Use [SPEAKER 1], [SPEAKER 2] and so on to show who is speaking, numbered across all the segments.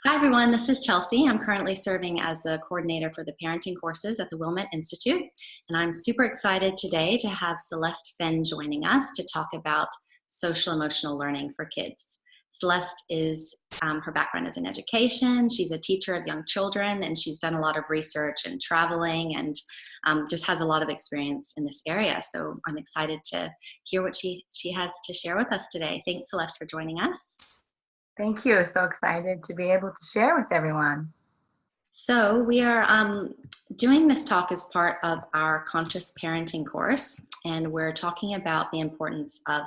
[SPEAKER 1] Hi, everyone. This is Chelsea. I'm currently serving as the coordinator for the parenting courses at the Wilmette Institute. And I'm super excited today to have Celeste Finn joining us to talk about social emotional learning for kids. Celeste is, her background is in education. She's a teacher of young children, and she's done a lot of research and traveling and just has a lot of experience in this area. So I'm excited to hear what she has to share with us today. Thanks, Celeste, for joining us.
[SPEAKER 2] Thank you. So excited to be able to share with everyone.
[SPEAKER 1] So we are doing this talk as part of our conscious parenting course, and we're talking about the importance of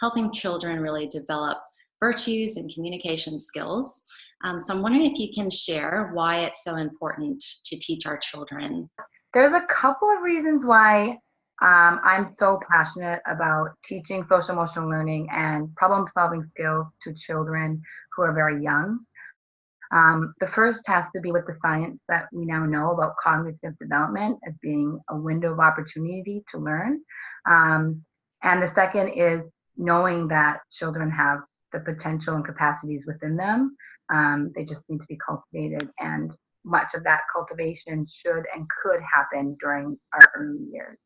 [SPEAKER 1] helping children really develop virtues and communication skills. So I'm wondering if you can share why it's so important to teach our children.
[SPEAKER 2] There's a couple of reasons why I'm so passionate about teaching social emotional learning and problem solving skills to children who are very young. The first has to be with the science that we now know about cognitive development as being a window of opportunity to learn. And the second is knowing that children have the potential and capacities within them. They just need to be cultivated, and much of that cultivation should and could happen during our early years.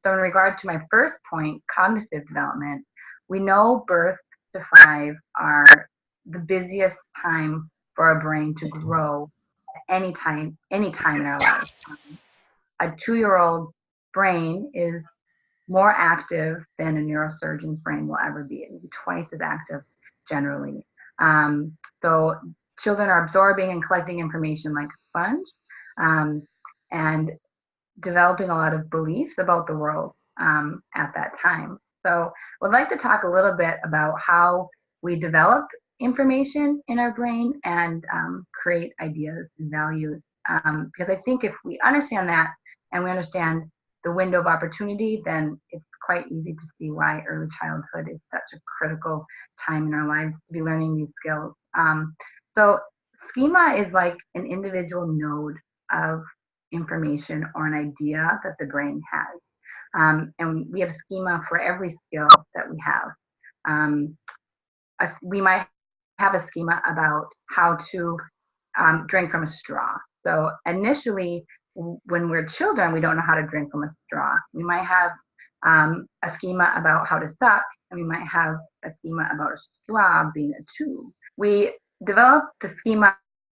[SPEAKER 2] So in regard to my first point, cognitive development, we know birth to 5 are the busiest time for our brain to grow at any time in our life. A 2-year-old brain is more active than a neurosurgeon's brain will ever be. It will be twice as active generally. So children are absorbing and collecting information like a sponge, and developing a lot of beliefs about the world at that time. So I would like to talk a little bit about how we develop information in our brain and create ideas and values. Because I think if we understand that and we understand the window of opportunity, then it's quite easy to see why early childhood is such a critical time in our lives to be learning these skills. So schema is like an individual node of information or an idea that the brain has. And we have a schema for every skill that we have. We might have a schema about how to drink from a straw. So initially, when we're children, we don't know how to drink from a straw. We might have a schema about how to suck, and we might have a schema about a straw being a tube. We develop the schema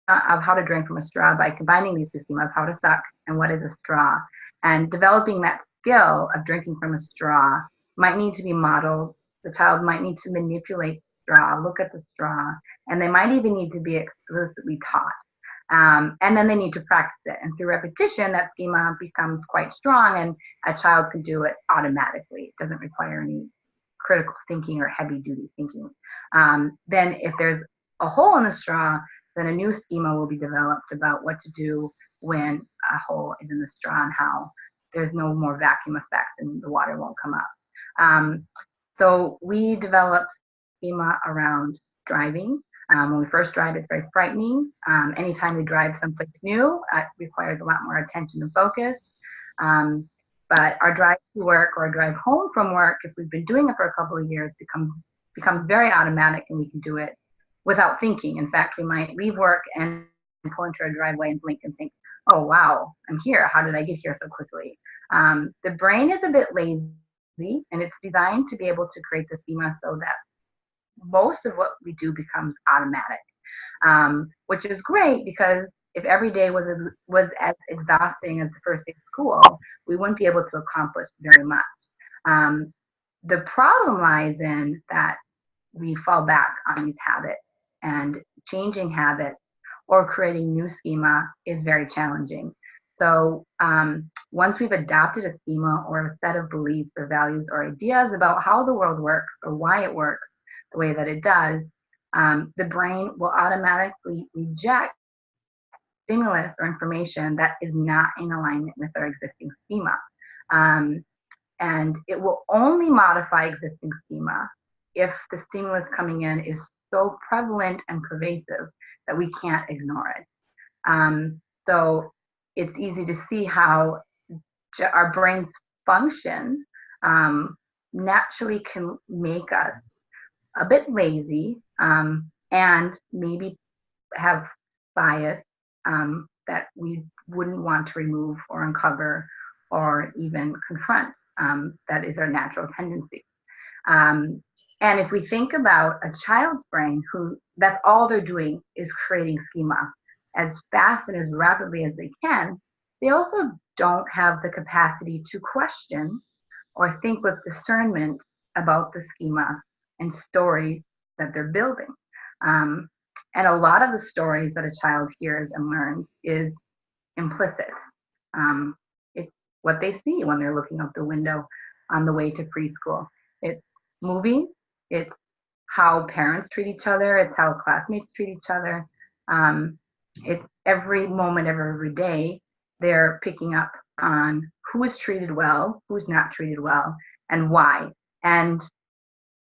[SPEAKER 2] of how to drink from a straw by combining these two schemas, how to suck and what is a straw. And developing that skill of drinking from a straw might need to be modeled. The child might need to manipulate the straw, look at the straw, and they might even need to be explicitly taught. And then they need to practice it. And through repetition, that schema becomes quite strong, and a child can do it automatically. It doesn't require any critical thinking or heavy duty thinking. Then if there's a hole in the straw, then a new schema will be developed about what to do when a hole is in the straw and how there's no more vacuum effect and the water won't come up. So we develop schema around driving. When we first drive, it's very frightening. Anytime we drive someplace new, it requires a lot more attention and focus. But our drive to work or our drive home from work, if we've been doing it for a couple of years, becomes very automatic, and we can do it without thinking. In fact, we might leave work and pull into our driveway and blink and think, oh, wow, I'm here. How did I get here so quickly? The brain is a bit lazy, and it's designed to be able to create the schema so that most of what we do becomes automatic, which is great, because if every day was as exhausting as the first day of school, we wouldn't be able to accomplish very much. The problem lies in that we fall back on these habits, and changing habits or creating new schema is very challenging. So once we've adopted a schema or a set of beliefs or values or ideas about how the world works or why it works the way that it does, the brain will automatically reject stimulus or information that is not in alignment with our existing schema. And it will only modify existing schema if the stimulus coming in is so prevalent and pervasive that we can't ignore it. So it's easy to see how our brain's function naturally can make us a bit lazy, and maybe have bias that we wouldn't want to remove or uncover or even confront. That is our natural tendency. And if we think about a child's brain, who that's all they're doing is creating schema as fast and as rapidly as they can, they also don't have the capacity to question or think with discernment about the schema and stories that they're building. Um, and a lot of the stories that a child hears and learns is implicit. Um, it's what they see when they're looking out the window on the way to preschool. It's movies, it's how parents treat each other, it's how classmates treat each other. It's every moment of every day they're picking up on who is treated well, who's not treated well, and why. And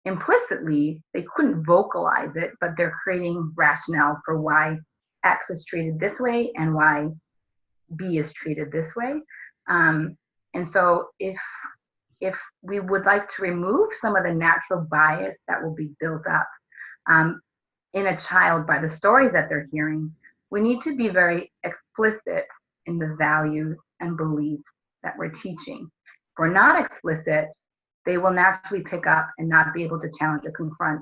[SPEAKER 2] implicitly, they couldn't vocalize it, but they're creating rationale for why X is treated this way and why B is treated this way. And so if we would like to remove some of the natural bias that will be built up in a child by the stories that they're hearing, we need to be very explicit in the values and beliefs that we're teaching. If we're not explicit, they will naturally pick up and not be able to challenge or confront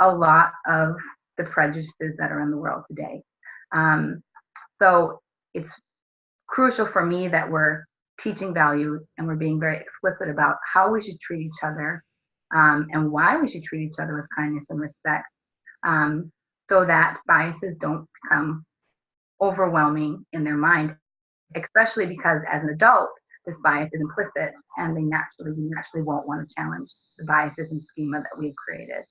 [SPEAKER 2] a lot of the prejudices that are in the world today. So it's crucial for me that we're teaching values and we're being very explicit about how we should treat each other and why we should treat each other with kindness and respect, so that biases don't become overwhelming in their mind, especially because as an adult, this bias is implicit and we naturally won't want to challenge the biases and schema that we've created.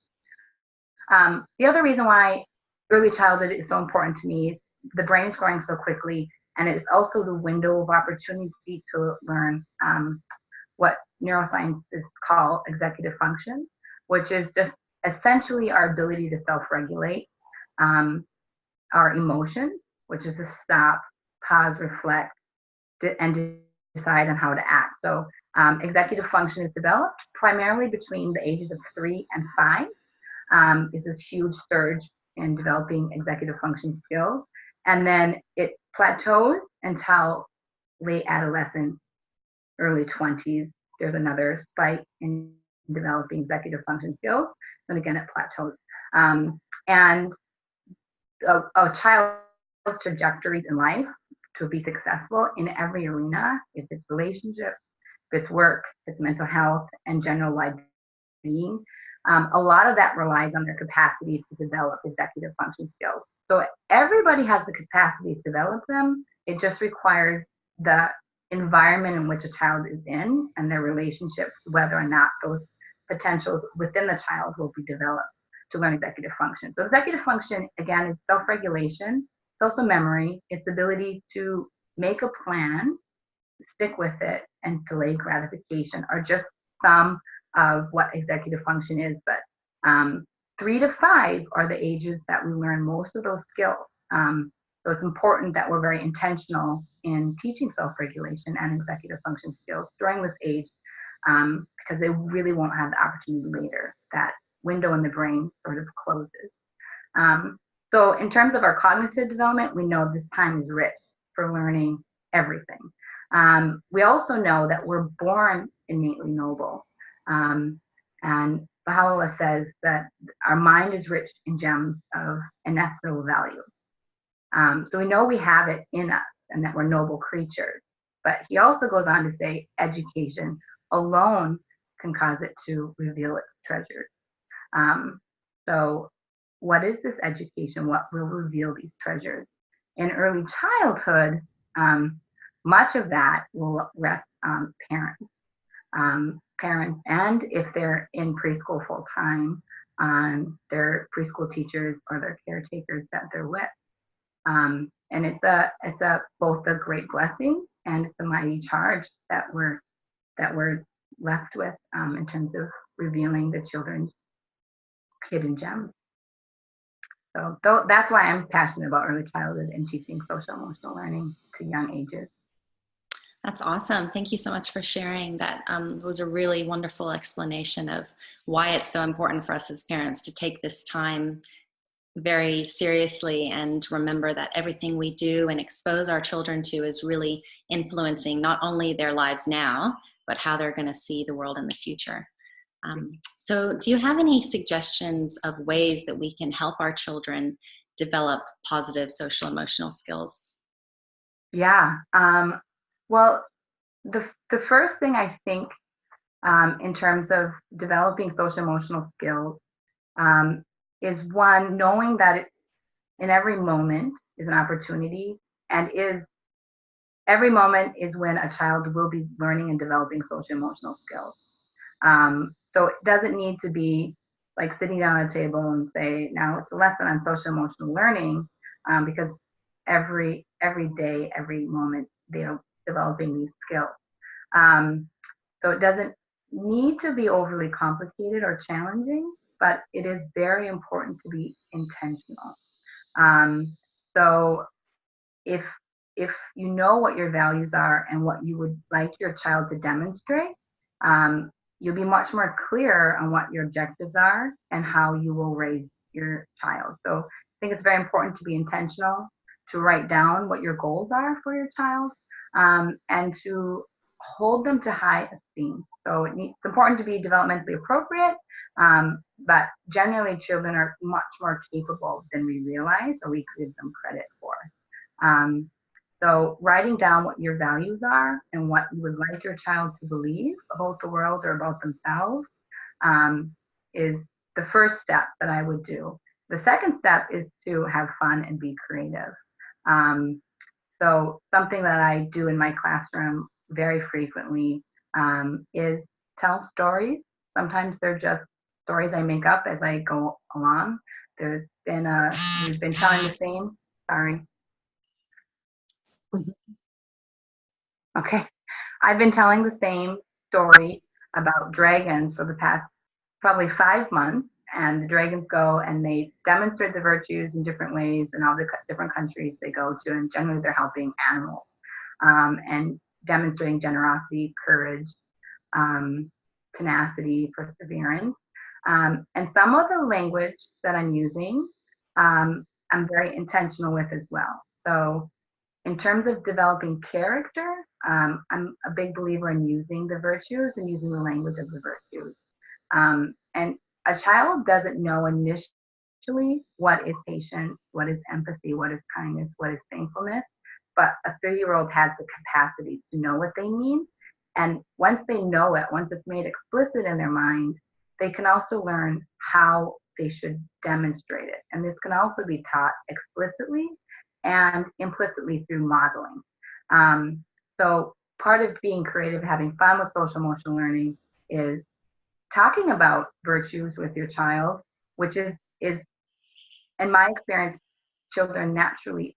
[SPEAKER 2] The other reason why early childhood is so important to me is the brain is growing so quickly, and it's also the window of opportunity to learn what neuroscientists call executive function, which is just essentially our ability to self-regulate our emotions, which is to stop, pause, reflect, and decide on how to act. So executive function is developed primarily between the ages of 3 and 5. Is this huge surge in developing executive function skills. And then it plateaus until late adolescence, early 20s. There's another spike in developing executive function skills. And again, it plateaus. And a child's trajectories in life to be successful in every arena, if it's relationship, if it's work, if it's mental health, and general life being, a lot of that relies on their capacity to develop executive function skills. So everybody has the capacity to develop them. It just requires the environment in which a child is in and their relationships, whether or not those potentials within the child will be developed to learn executive function. So executive function, again, is self-regulation. It's also memory. It's ability to make a plan, stick with it, and delay gratification are just some of what executive function is. But 3 to 5 are the ages that we learn most of those skills. So it's important that we're very intentional in teaching self-regulation and executive function skills during this age, because they really won't have the opportunity later. That window in the brain sort of closes. So in terms of our cognitive development, we know this time is rich for learning everything. We also know that we're born innately noble. And Baha'u'llah says that our mind is rich in gems of inestimable value. So we know we have it in us and that we're noble creatures. But he also goes on to say education alone can cause it to reveal its treasures. So what is this education? What will reveal these treasures? In early childhood, much of that will rest on parents. Parents, and if they're in preschool full time, on their preschool teachers or their caretakers that they're with. And it's a both a great blessing and it's a mighty charge that we're left with in terms of revealing the children's hidden gems. So that's why I'm passionate about early childhood and teaching social emotional learning to young ages.
[SPEAKER 1] That's awesome. Thank you so much for sharing that. It was a really wonderful explanation of why it's so important for us as parents to take this time very seriously and remember that everything we do and expose our children to is really influencing not only their lives now, but how they're going to see the world in the future. So do you have any suggestions of ways that we can help our children develop positive social emotional skills?
[SPEAKER 2] Yeah. Well, the first thing I think in terms of developing social emotional skills um, is one, knowing that in every moment is an opportunity, and is every moment is when a child will be learning and developing social emotional skills. So it doesn't need to be like sitting down at a table and say, now it's a lesson on social emotional learning, because every day, every moment, they are developing these skills. Um, so it doesn't need to be overly complicated or challenging, but it is very important to be intentional. So if if you know what your values are and what you would like your child to demonstrate, um, you'll be much more clear on what your objectives are and how you will raise your child. So I think it's very important to be intentional, to write down what your goals are for your child, and to hold them to high esteem. So it's important to be developmentally appropriate, but generally children are much more capable than we realize or we give them credit for. Um, so writing down what your values are and what you would like your child to believe about the world or about themselves, um, is the first step that I would do. The second step is to have fun and be creative. Um, so something that I do in my classroom very frequently is tell stories. Sometimes they're just stories I make up as I go along. There's been we've been telling the same. Sorry. Okay. I've been telling the same story about dragons for the past probably 5 months. And the dragons go and they demonstrate the virtues in different ways in all the different countries they go to. And generally, they're helping animals, and demonstrating generosity, courage, um, tenacity, perseverance. And some of the language that I'm using, I'm very intentional with as well. So in terms of developing character, I'm a big believer in using the virtues and using the language of the virtues. And a child doesn't know initially what is patience, what is empathy, what is kindness, what is thankfulness, but a 3-year-old has the capacity to know what they mean. And once they know it, once it's made explicit in their mind, they can also learn how they should demonstrate it. And this can also be taught explicitly and implicitly through modeling. So part of being creative, having fun with social emotional learning, is talking about virtues with your child, which is in my experience, children naturally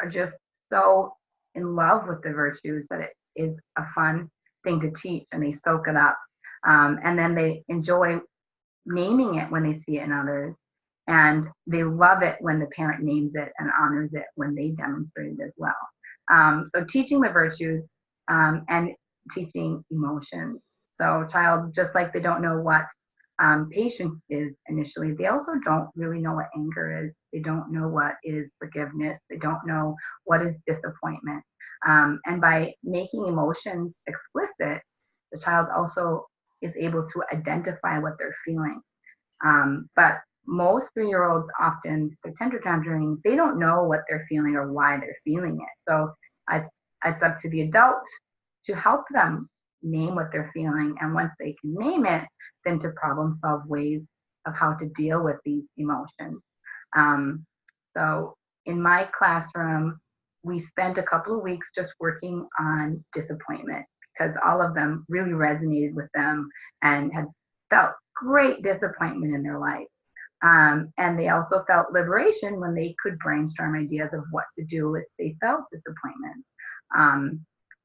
[SPEAKER 2] are just so in love with the virtues that it is a fun thing to teach, and they soak it up, and then they enjoy naming it when they see it in others, and they love it when the parent names it and honors it when they demonstrate it as well. So teaching the virtues, and teaching emotions. So a child, just like they don't know what patience is initially, they also don't really know what anger is. They don't know what is forgiveness. They don't know what is disappointment. And by making emotions explicit, the child also is able to identify what they're feeling. But most 3-year-olds, often they're tender tantrum, they don't know what they're feeling or why they're feeling it. So it's up to the adult to help them name what they're feeling. And once they can name it, then to problem solve ways of how to deal with these emotions. Um, so in my classroom, we spent a couple of weeks just working on disappointment because all of them really resonated with them and had felt great disappointment in their life. And they also felt liberation when they could brainstorm ideas of what to do if they felt disappointment.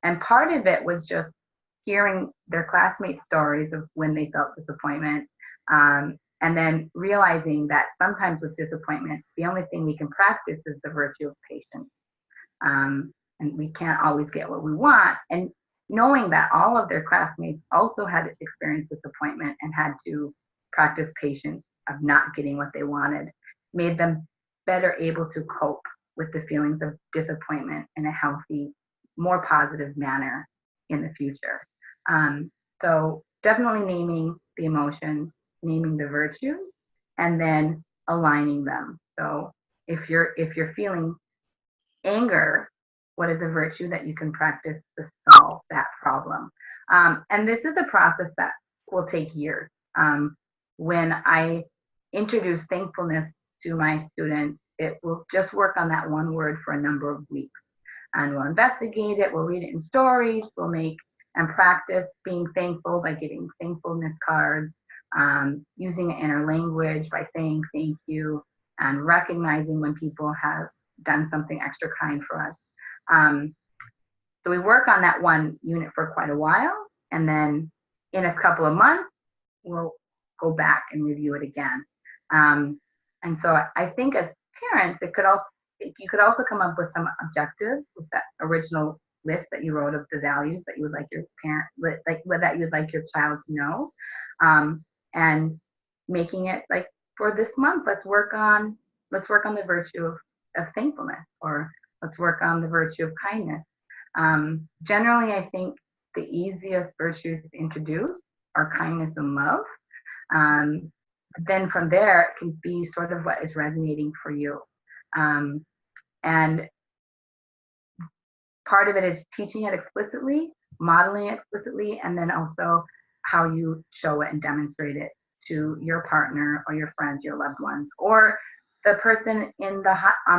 [SPEAKER 2] And part of it was just hearing their classmates' stories of when they felt disappointment, and then realizing that sometimes with disappointment, the only thing we can practice is the virtue of patience. And we can't always get what we want. And knowing that all of their classmates also had experienced disappointment and had to practice patience of not getting what they wanted, made them better able to cope with the feelings of disappointment in a healthy, more positive manner in the future. So definitely naming the emotions, naming the virtues, and then aligning them. So if you're feeling anger, what is a virtue that you can practice to solve that problem? And this is a process that will take years. When I introduce thankfulness to my students, it will just work on that one word for a number of weeks. And we'll investigate it, we'll read it in stories, we'll make and practice being thankful by getting thankfulness cards, using it in our language by saying thank you, and recognizing when people have done something extra kind for us. So we work on that one unit for quite a while, and then in a couple of months, we'll go back and review it again. And so I think as parents, you could also come up with some objectives with that original list that you wrote of the values that you would like your that you'd like your child to know, and making it like, for this month, let's work on the virtue of thankfulness, or let's work on the virtue of kindness. Generally, I think the easiest virtues to introduce are kindness and love. Then from there, it can be sort of what is resonating for you. And part of it is teaching it explicitly, modeling it explicitly, and then also how you show it and demonstrate it to your partner or your friends, your loved ones, or the person on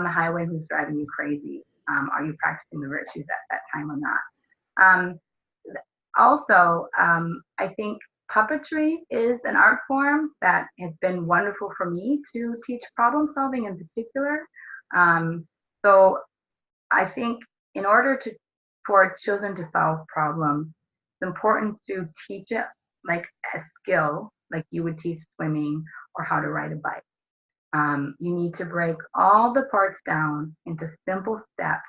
[SPEAKER 2] the highway who's driving you crazy. Are you practicing the virtues at that time or not? Also, I think puppetry is an art form that has been wonderful for me to teach problem solving in particular. So I think in order for children to solve problems, it's important to teach it like a skill, like you would teach swimming or how to ride a bike. You need to break all the parts down into simple steps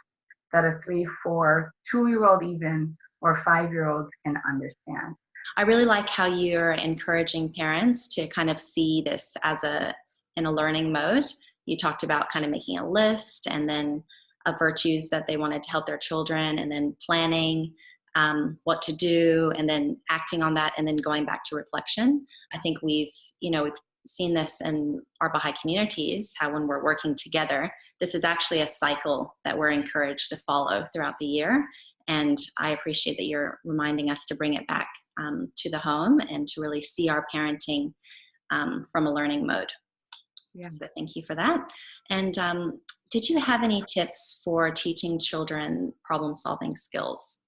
[SPEAKER 2] that a 3, 4, 2-year-old even, or 5-year-olds can understand.
[SPEAKER 1] I really like how you're encouraging parents to kind of see this in a learning mode. You talked about kind of making a list, and then of virtues that they wanted to help their children, and then planning what to do, and then acting on that, and then going back to reflection. I think we've seen this in our Baha'i communities, how when we're working together, this is actually a cycle that we're encouraged to follow throughout the year. And I appreciate that you're reminding us to bring it back to the home and to really see our parenting from a learning mode. Yeah. So thank you for that. And did you have any tips for teaching children problem-solving skills?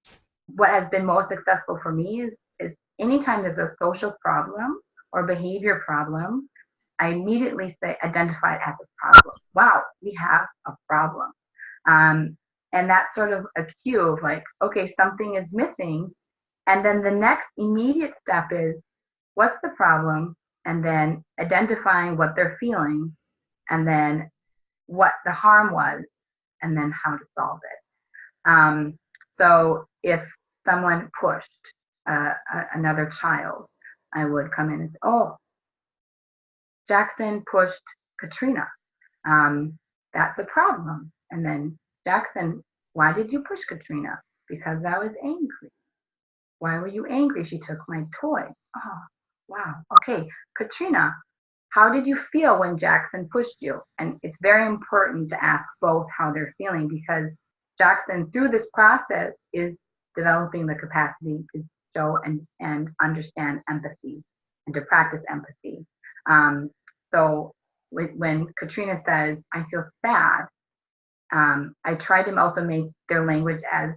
[SPEAKER 2] What has been most successful for me is anytime there's a social problem or behavior problem, I immediately identify it as a problem. Wow, we have a problem. And that's sort of a cue of like, okay, something is missing. And then the next immediate step is, what's the problem? And then identifying what they're feeling, and then what the harm was, and then how to solve it. So if someone pushed another child, I would come in and say, oh, Jackson pushed Katrina. That's a problem. And then, Jackson, why did you push Katrina? Because I was angry. Why were you angry? She took my toy. Oh, wow. Okay, Katrina, how did you feel when Jackson pushed you? And it's very important to ask both how they're feeling, because Jackson, through this process, is developing the capacity to show and understand empathy and to practice empathy. So when Katrina says, I feel sad, I try to also make their language as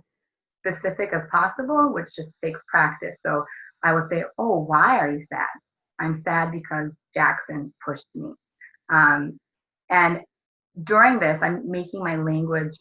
[SPEAKER 2] specific as possible, which just takes practice. So I will say, oh, why are you sad? I'm sad because Jackson pushed me. And during this, I'm making my language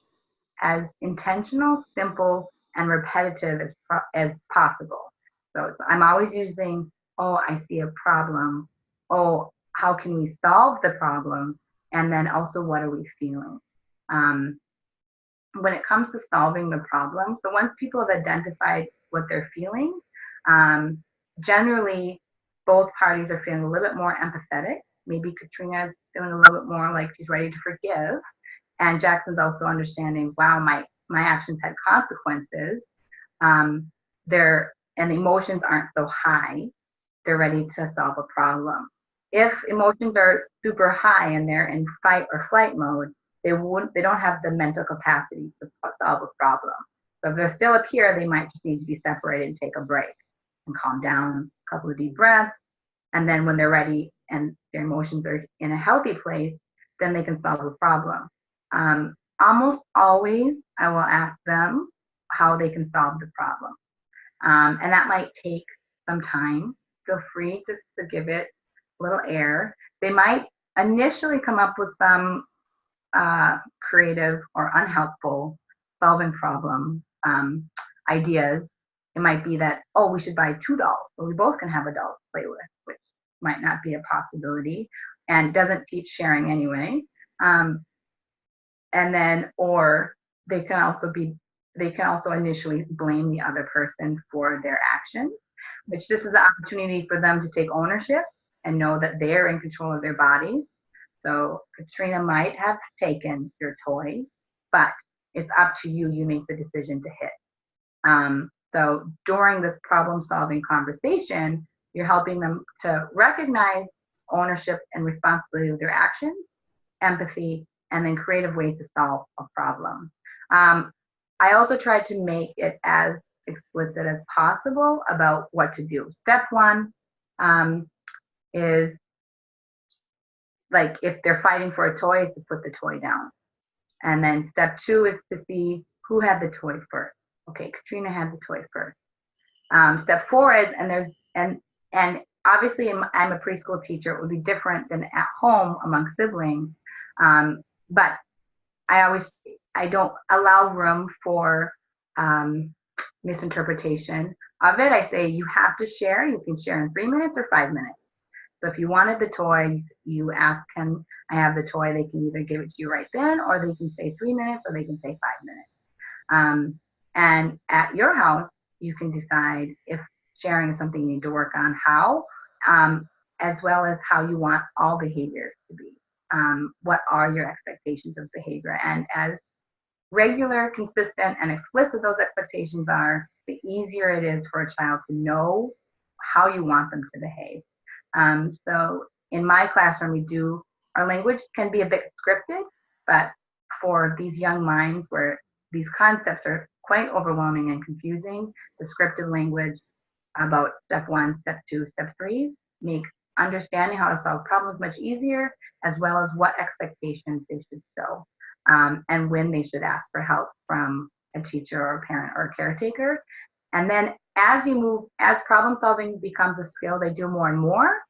[SPEAKER 2] as intentional, simple, and repetitive as possible. So I'm always using, oh, I see a problem. Oh, how can we solve the problem? And then also, what are we feeling? When it comes to solving the problem, so once people have identified what they're feeling, generally both parties are feeling a little bit more empathetic, maybe Katrina is feeling a little bit more like she's ready to forgive. And Jackson's also understanding, wow, my actions had consequences. And the emotions aren't so high. They're ready to solve a problem. If emotions are super high and they're in fight or flight mode, they don't have the mental capacity to solve a problem. So if they're still up here, they might just need to be separated and take a break and calm down, a couple of deep breaths. And then when they're ready and their emotions are in a healthy place, then they can solve a problem. Almost always, I will ask them how they can solve the problem. And that might take some time. Feel free to give it a little air. They might initially come up with some creative or unhelpful solving problem ideas. It might be that, oh, we should buy 2 dolls so we both can have a doll to play with, which might not be a possibility and doesn't teach sharing anyway. And then, or they can also initially blame the other person for their actions, which this is an opportunity for them to take ownership and know that they're in control of their bodies. So Katrina might have taken your toy, but it's up to you. You make the decision to hit. So during this problem-solving conversation, you're helping them to recognize ownership and responsibility of their actions, empathy, and then creative ways to solve a problem. I also tried to make it as explicit as possible about what to do. Step one is like if they're fighting for a toy, is to put the toy down. And then step two is to see who had the toy first. Okay, Katrina had the toy first. Step four is, and obviously I'm a preschool teacher, it would be different than at home among siblings. But I don't allow room for misinterpretation of it. I say you have to share. You can share in 3 minutes or 5 minutes. So if you wanted the toy, you ask, can I have the toy? They can either give it to you right then, or they can say 3 minutes, or they can say 5 minutes. And at your house, you can decide if sharing is something you need to work on, how, as well as how you want all behaviors to be. What are your expectations of behavior? And as regular, consistent, and explicit those expectations are, the easier it is for a child to know how you want them to behave. So in my classroom, our language can be a bit scripted, but for these young minds where these concepts are quite overwhelming and confusing, the scripted language about step one, step two, step three make understanding how to solve problems much easier, as well as what expectations they should show, and when they should ask for help from a teacher or a parent or a caretaker. And then as problem solving becomes a skill they do more and more,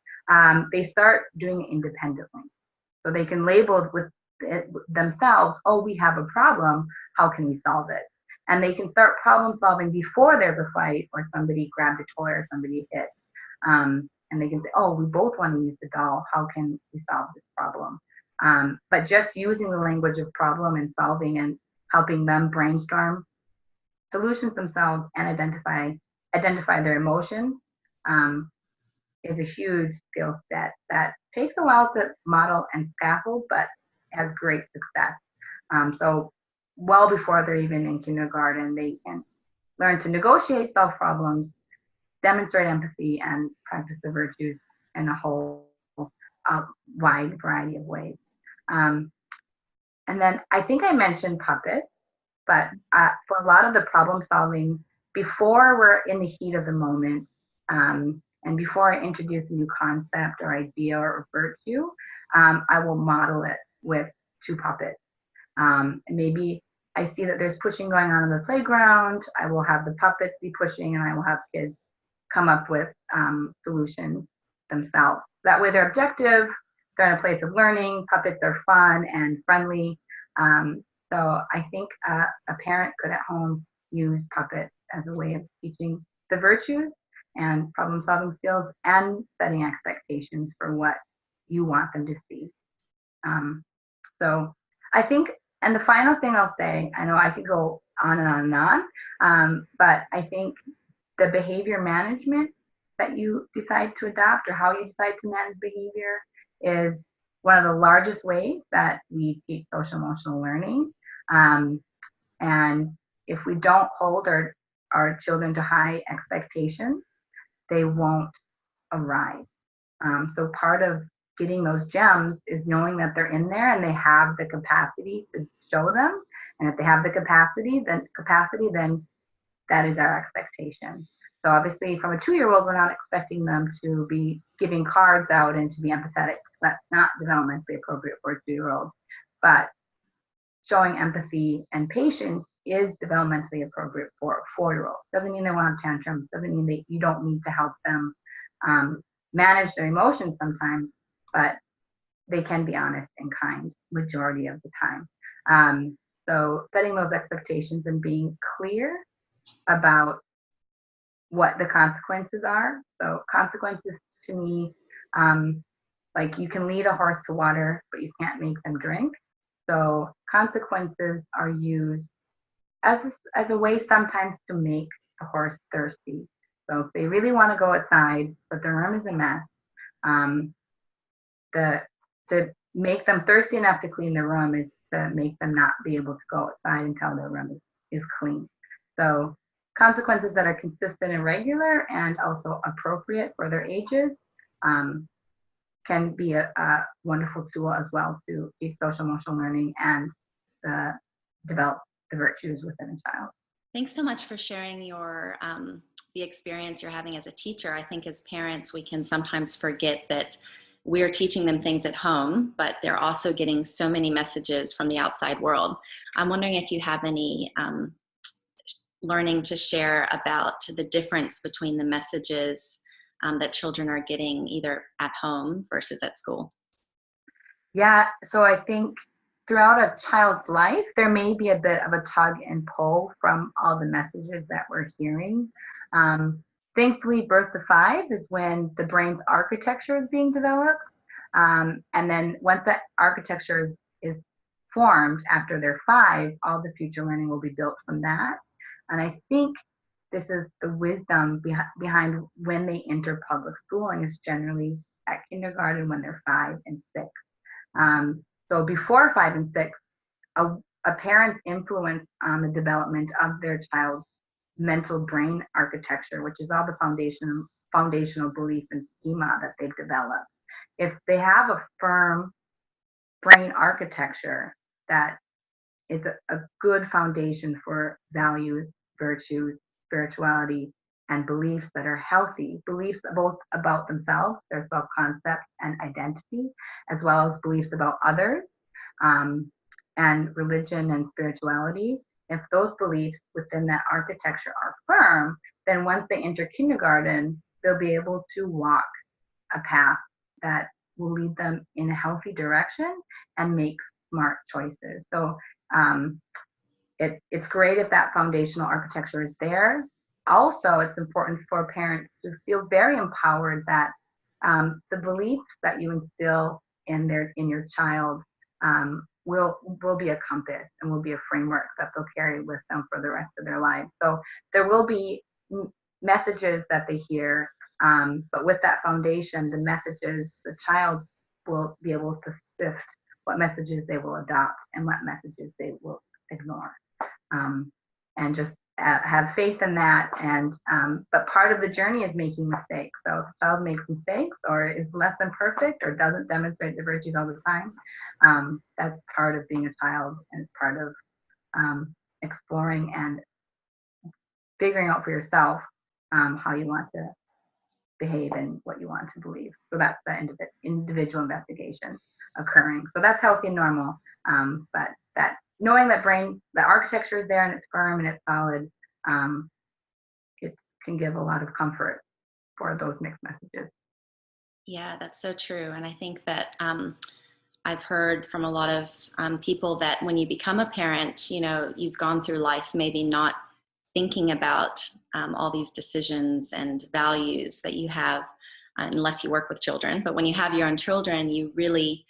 [SPEAKER 2] they start doing it independently. So they can label with it themselves, oh, we have a problem, how can we solve it? And they can start problem solving before there's a fight or somebody grabbed a toy or somebody hit. And they can say, oh, we both want to use the doll, how can we solve this problem? But just using the language of problem and solving and helping them brainstorm solutions themselves and identify their emotions is a huge skill set that takes a while to model and scaffold, but has great success. So well before they're even in kindergarten, they can learn to negotiate, solve problems, demonstrate empathy, and practice the virtues in a whole wide variety of ways. And then I think I mentioned puppets, but for a lot of the problem solving, before we're in the heat of the moment, and before I introduce a new concept or idea or virtue, I will model it with 2 puppets. Maybe I see that there's pushing going on in the playground. I will have the puppets be pushing, and I will have kids come up with solutions themselves. That way they're objective, they're in a place of learning, puppets are fun and friendly. So I think a parent could at home use puppets as a way of teaching the virtues and problem solving skills and setting expectations for what you want them to see. So I think, and the final thing I'll say, I know I could go on and on and on, but I think the behavior management that you decide to adopt or how you decide to manage behavior is one of the largest ways that we teach social emotional learning. And if we don't hold our children to high expectations, they won't arrive. So part of getting those gems is knowing that they're in there and they have the capacity to show them. And if they have the capacity, then that is our expectation. So obviously from a 2-year-old, we're not expecting them to be giving cards out and to be empathetic. That's not developmentally appropriate for a 2-year-old. But showing empathy and patience is developmentally appropriate for a 4-year-old. Doesn't mean they won't have tantrums. Doesn't mean that you don't need to help them manage their emotions sometimes, but they can be honest and kind majority of the time. So setting those expectations and being clear about what the consequences are. So consequences to me, like you can lead a horse to water, but you can't make them drink. So consequences are used as a way sometimes to make the horse thirsty. So if they really want to go outside, but their room is a mess, to make them thirsty enough to clean their room is to make them not be able to go outside until their room is clean. So consequences that are consistent and regular and also appropriate for their ages can be a wonderful tool as well to teach social emotional learning and develop the virtues within a child.
[SPEAKER 1] Thanks so much for sharing your the experience you're having as a teacher. I think as parents, we can sometimes forget that we're teaching them things at home, but they're also getting so many messages from the outside world. I'm wondering if you have any learning to share about the difference between the messages that children are getting either at home versus at school.
[SPEAKER 2] Yeah, so I think throughout a child's life, there may be a bit of a tug and pull from all the messages that we're hearing. Thankfully, birth to 5 is when the brain's architecture is being developed. And then once that architecture is formed after they're 5, all the future learning will be built from that. And I think this is the wisdom behind when they enter public schooling is generally at kindergarten when they're 5 and 6. So before 5 and 6, a parent's influence on the development of their child's mental brain architecture, which is all the foundational belief and schema that they've developed. If they have a firm brain architecture that is a good foundation for values, virtues, spirituality, and beliefs that are healthy, beliefs both about themselves, their self-concept and identity, as well as beliefs about others, and religion and spirituality. If those beliefs within that architecture are firm, then once they enter kindergarten, they'll be able to walk a path that will lead them in a healthy direction and make smart choices. So it's great if that foundational architecture is there. Also, it's important for parents to feel very empowered that the beliefs that you instill in your child will be a compass and will be a framework that they'll carry with them for the rest of their lives. So there will be messages that they hear, but with that foundation, the messages, the child will be able to sift what messages they will adopt and what messages they will ignore. And just have faith in that. And but part of the journey is making mistakes. So if a child makes mistakes or is less than perfect or doesn't demonstrate the virtues all the time, that's part of being a child and it's part of exploring and figuring out for yourself how you want to behave and what you want to believe. So that's the individual investigation occurring. So that's healthy and normal. But that knowing that the architecture is there and it's firm and it's solid, it can give a lot of comfort for those mixed messages.
[SPEAKER 1] Yeah, that's so true. And I think that I've heard from a lot of people that when you become a parent, you've gone through life maybe not thinking about all these decisions and values that you have, unless you work with children. But when you have your own children, you really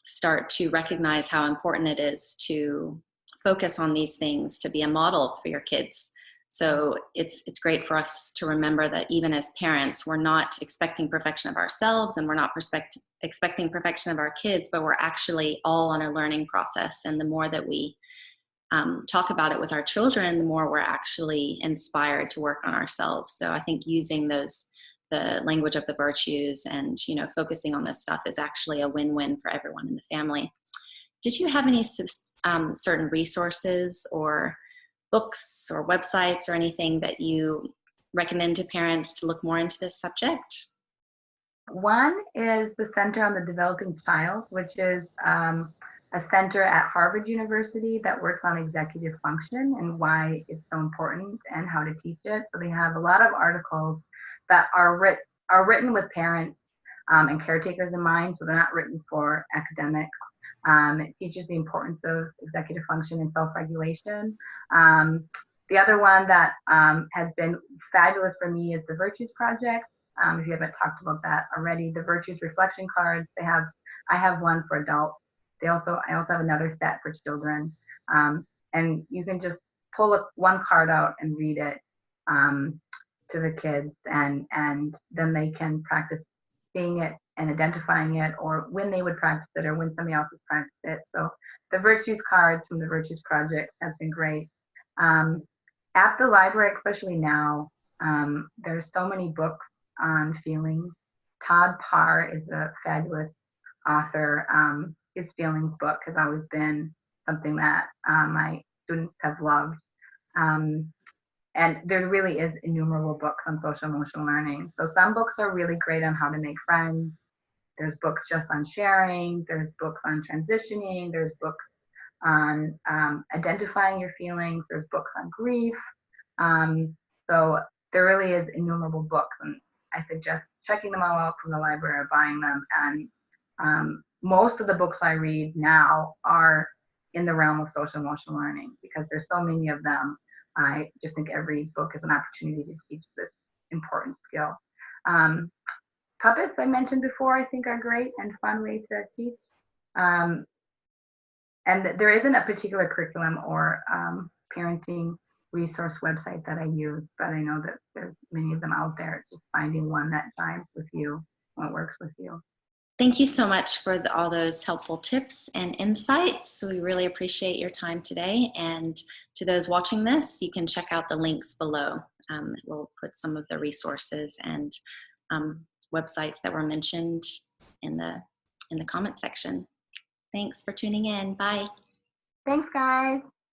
[SPEAKER 1] start to recognize how important it is to focus on these things, to be a model for your kids. So it's great for us to remember that even as parents, we're not expecting perfection of ourselves and we're not expecting perfection of our kids, but we're actually all on a learning process. And the more that we talk about it with our children, the more we're actually inspired to work on ourselves. So I think using the language of the virtues and, focusing on this stuff is actually a win-win for everyone in the family. Did you have any certain resources or books or websites or anything that you recommend to parents to look more into this subject?
[SPEAKER 2] One is the Center on the Developing Child, which is a center at Harvard University that works on executive function and why it's so important and how to teach it. So they have a lot of articles that are written with parents and caretakers in mind, so they're not written for academics. It teaches the importance of executive function and self-regulation. The other one that has been fabulous for me is the Virtues Project. If you haven't talked about that already, the Virtues Reflection Cards. I have one for adults. I also have another set for children. And you can just pull one card out and read it to the kids, and then they can practice seeing it and identifying it, or when they would practice it, or when somebody else has practiced it. So the Virtues cards from the Virtues Project has been great. At the library, especially now, there's so many books on feelings. Todd Parr is a fabulous author. His feelings book has always been something that my students have loved. And there really is innumerable books on social emotional learning. So some books are really great on how to make friends. There's books just on sharing. There's books on transitioning. There's books on identifying your feelings. There's books on grief. So there really is innumerable books, and I suggest checking them all out from the library or buying them. And most of the books I read now are in the realm of social emotional learning because there's so many of them. I just think every book is an opportunity to teach this important skill. Puppets I mentioned before, I think are great and fun way to teach. And there isn't a particular curriculum or parenting resource website that I use, but I know that there's many of them out there. Just finding one that chimes with you, what works with you.
[SPEAKER 1] Thank you so much for all those helpful tips and insights. We really appreciate your time today. And to those watching this, you can check out the links below. We'll put some of the resources and websites that were mentioned in the comment section. Thanks for tuning in. Bye.
[SPEAKER 2] Thanks, guys.